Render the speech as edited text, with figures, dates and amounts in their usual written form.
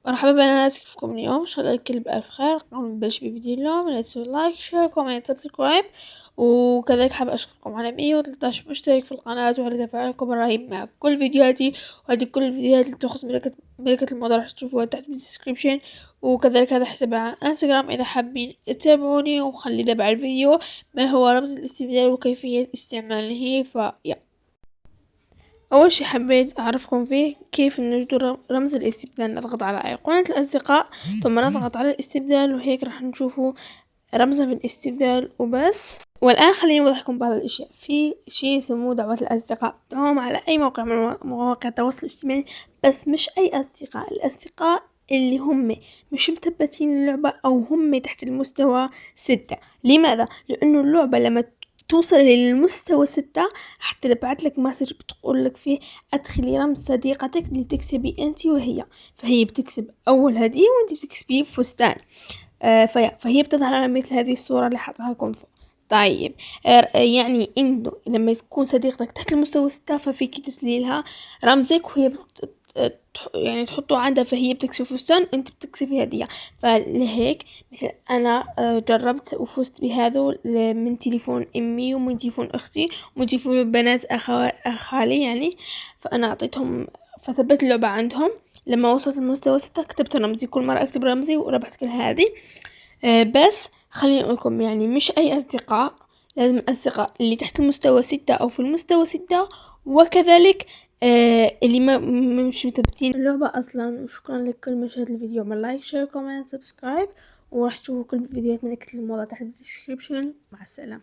مرحبا بنات، كيفكم اليوم؟ ان شاء الله الكل بألف خير. قبل ما نبلش بفيديو اليوم لا تنسوا لايك شير كومنت سبسكرايب، وكذلك حابة اشكركم على 113 مشترك في القناة وعلى تفاعلكم الرهيب مع كل فيديوهاتي. وهذه كل الفيديوهات اللي تخص ملكة الموضة راح تشوفوها تحت بالديسكريبشن. وكذلك هذا حسابي على انستغرام اذا حابين تتابعوني. وخلي نبع الفيديو ما هو رمز الاستبدال وكيفية استعماله. أول شي حبيت أعرفكم فيه كيف نجد رمز الاستبدال. نضغط على أيقونة الأصدقاء ثم نضغط على الاستبدال، وهيك راح نشوفوا رمزه بالاستبدال وبس. والآن خليني أوضحكم بعض الأشياء. في شي يسموه دعوات الأصدقاء، تدعوهم على أي موقع من مواقع التواصل الاجتماعي، بس مش أي أصدقاء، الأصدقاء اللي هم مش مثبتين اللعبة أو هم تحت المستوى 6. لماذا؟ لأنه اللعبة لما توصل للمستوى 6 راح تبعت لك مسج بتقول لك فيه ادخلي رمز صديقتك لتكسبي انت وهي. فهي بتكسب اول هدية وانت بتكسبي فستان. فهي بتظهر على مثل هذه الصورة اللي حطها لكم فوق. طيب، يعني انه لما تكون صديقتك تحت المستوى 6 ففيك تسليلها رمزك، وهي يعني تحطه عندها، فهي بتكسب فستان وانت بتكسبي هدية. فلهيك مثل انا جربت وفزت بهذا من تليفون امي ومن تليفون اختي ومن تليفون بنات خالي يعني. فانا اعطيتهم فثبت اللعبة عندهم. لما وصلت المستوى 6 كتبت رمزي، كل مرة اكتب رمزي وربحت كل هذه. بس خليني اقولكم يعني مش اي اصدقاء، لازم الاصدقاء اللي تحت المستوى 6 او في المستوى 6، وكذلك اللي ما مش مثبتين اللعبة اصلا. وشكرا لكل من شاهد الفيديو، من لايك شير كومنت سبسكرايب، وراح تشوفوا كل فيديوهات ملكة الموضة تحت الديسكريبشن. مع السلامة.